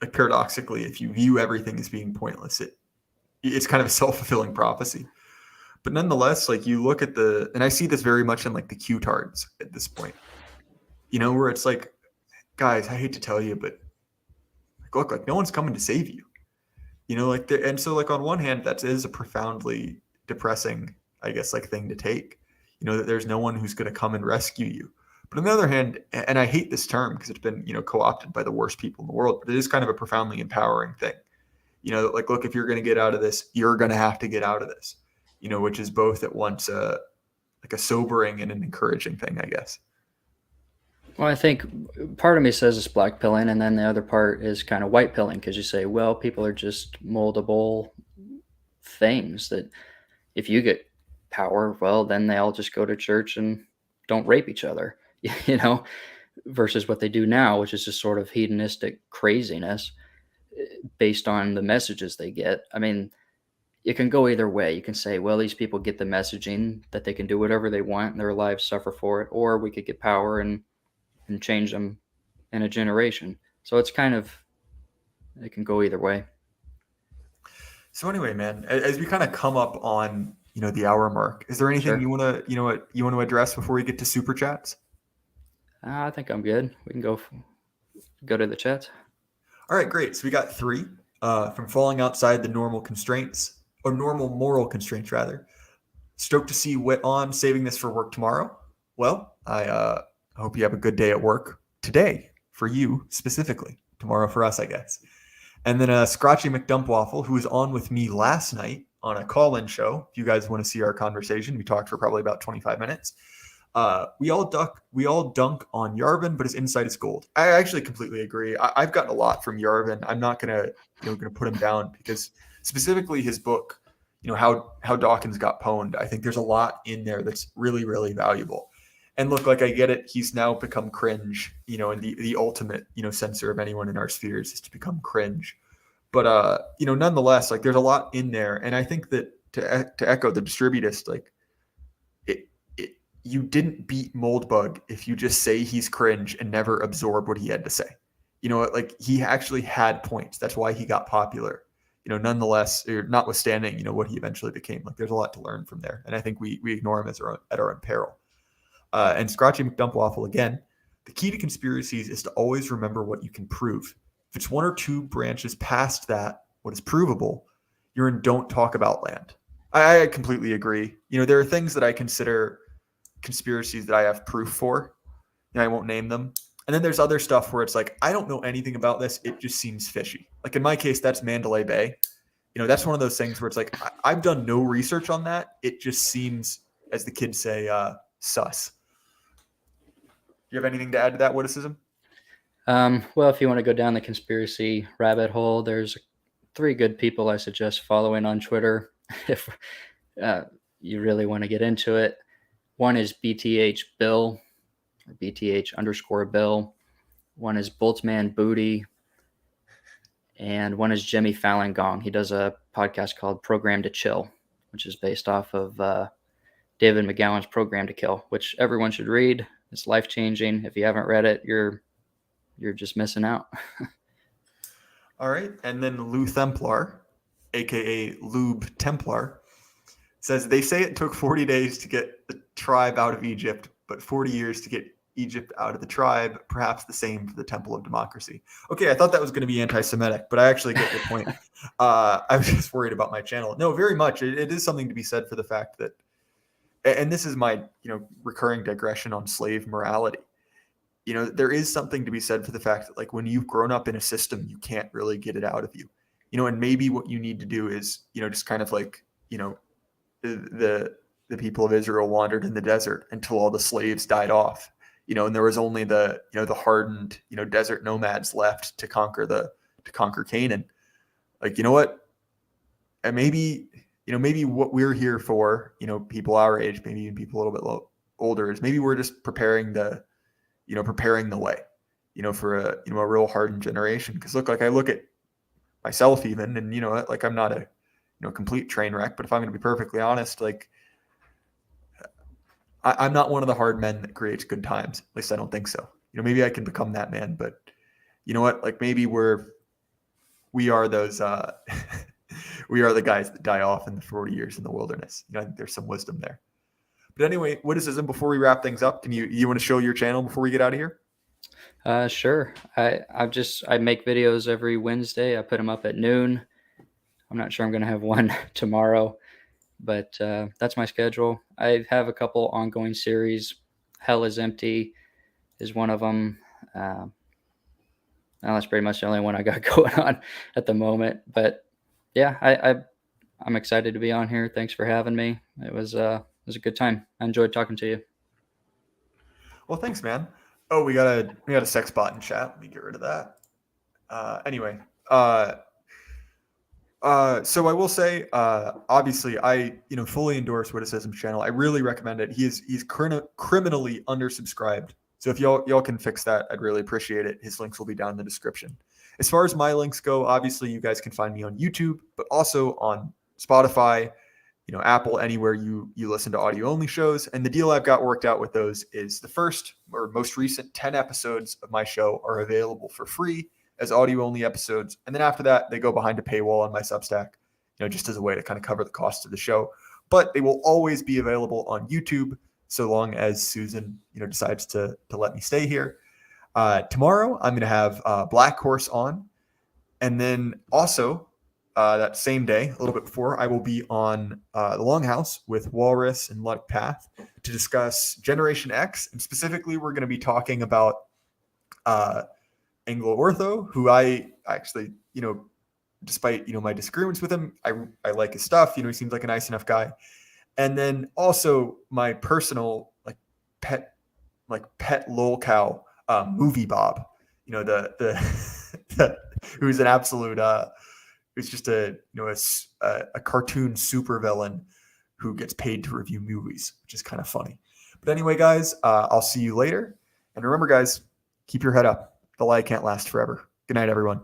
like paradoxically, if you view everything as being pointless, it's kind of a self-fulfilling prophecy. But nonetheless, like you look at and I see this very much in like the Q-tards at this point, where it's like, guys, I hate to tell you, but look, like no one's coming to save you, and so like on one hand, that is a profoundly depressing, I guess, like thing to take, that there's no one who's going to come and rescue you. But on the other hand, and I hate this term because it's been, co-opted by the worst people in the world, but it is kind of a profoundly empowering thing, like, look, if you're going to get out of this, you're going to have to get out of this, which is both at once like a sobering and an encouraging thing, I guess. Well, I think part of me says it's black pilling, and then the other part is kind of white pilling, because you say, well, people are just moldable things that if you get power, well, then they all just go to church and don't rape each other, versus what they do now, which is just sort of hedonistic craziness based on the messages they get. I mean, it can go either way. You can say, well, these people get the messaging that they can do whatever they want and their lives suffer for it, or we could get power and change them in a generation. So it's kind of, it can go either way. So anyway, man, as we kind of come up on, the hour mark, is there anything you want to, address before we get to super chats? I think I'm good. We can go to the chats. All right, great. So we got 3 from falling outside the normal constraints, or normal moral constraints rather. Stoked to see Wit on saving this for work tomorrow. Well, I hope you have a good day at work today for you specifically. Tomorrow for us, I guess. And then Scratchy McDumpwaffle, who was on with me last night on a call-in show. If you guys want to see our conversation, we talked for probably about 25 minutes. We all dunk on Yarvin, but his insight is gold. I actually completely agree. I've gotten a lot from Yarvin. I'm not gonna put him down, because specifically his book, how Dawkins got pwned. I think there's a lot in there that's really, really valuable. And look, like I get it. He's now become cringe, and the ultimate, censor of anyone in our spheres is to become cringe. But, nonetheless, like there's a lot in there. And I think that to echo the distributist, like you didn't beat Moldbug if you just say he's cringe and never absorb what he had to say. Like he actually had points. That's why he got popular. Nonetheless, or notwithstanding, what he eventually became. Like there's a lot to learn from there. And I think we ignore him at our own peril. And Scratchy McDumpwaffle again, the key to conspiracies is to always remember what you can prove. If it's 1 or 2 branches past that, what is provable, you're in don't talk about land. I completely agree. There are things that I consider conspiracies that I have proof for, and I won't name them. And then there's other stuff where it's like, I don't know anything about this. It just seems fishy. Like in my case, that's Mandalay Bay. That's one of those things where it's like, I've done no research on that. It just seems, as the kids say, sus. Do you have anything to add to that, Witticism? Well, if you want to go down the conspiracy rabbit hole, there's 3 good people I suggest following on Twitter if you really want to get into it. One is BTH Bill, or BTH_Bill. One is Boltzmann Booty. And one is Jimmy Fallon Gong. He does a podcast called Program to Chill, which is based off of David McGowan's Program to Kill, which everyone should read. It's life-changing. If you haven't read it, you're just missing out. All right. And then Lou Templar, a.k.a. Lube Templar, says, they say it took 40 days to get the tribe out of Egypt, but 40 years to get Egypt out of the tribe, perhaps the same for the temple of democracy. Okay, I thought that was going to be anti-Semitic, but I actually get your point. I was just worried about my channel. No, very much. It is something to be said for the fact that, and this is my recurring digression on slave morality. There is something to be said for the fact that, like, when you've grown up in a system, you can't really get it out of you. And maybe what you need to do is, just kind of like, the people of Israel wandered in the desert until all the slaves died off, and there was only the hardened, desert nomads left to conquer Canaan. Like, what? And maybe what we're here for, people our age, maybe even people a little bit older, is maybe we're just preparing the way, for a real hardened generation. Because look, like, I look at myself even, and like, I'm not a complete train wreck, but if I'm going to be perfectly honest, like, I'm not one of the hard men that creates good times. At least I don't think so. Maybe I can become that man, but you know what? Like, maybe we are those we are the guys that die off in the 40 years in the wilderness. I think there's some wisdom there. But anyway, Witticism, before we wrap things up, can you want to show your channel before we get out of here? Sure. I make videos every Wednesday. I put them up at noon. I'm not sure I'm going to have one tomorrow, but that's my schedule. I have a couple ongoing series. Hell is Empty is one of them. That's pretty much the only one I got going on at the moment. But yeah, I'm excited to be on here. Thanks for having me. It was a good time. I enjoyed talking to you. Well, thanks, man. Oh, we got a sex bot in chat. Let me get rid of that. Anyway, so I will say, obviously, I fully endorse Witticism's channel. I really recommend it. He's criminally undersubscribed. So if y'all can fix that, I'd really appreciate it. His links will be down in the description. As far as my links go, obviously, you guys can find me on YouTube, but also on Spotify, Apple, anywhere you listen to audio only shows. And the deal I've got worked out with those is the first or most recent 10 episodes of my show are available for free as audio only episodes. And then after that, they go behind a paywall on my Substack, just as a way to kind of cover the cost of the show. But they will always be available on YouTube so long as Susan, decides to let me stay here. Tomorrow, I'm going to have Black Horse on. And then also that same day, a little bit before, I will be on the Longhouse with Walrus and Luck Path to discuss Generation X. And specifically, we're going to be talking about Anglo-Ortho, who I actually, despite, my disagreements with him, I like his stuff. He seems like a nice enough guy. And then also my personal pet lolcow, Movie Bob, the who's an absolute who's just a cartoon supervillain who gets paid to review movies, which is kind of funny. But anyway, guys, I'll see you later. And remember, guys, keep your head up. The lie can't last forever. Good night, everyone.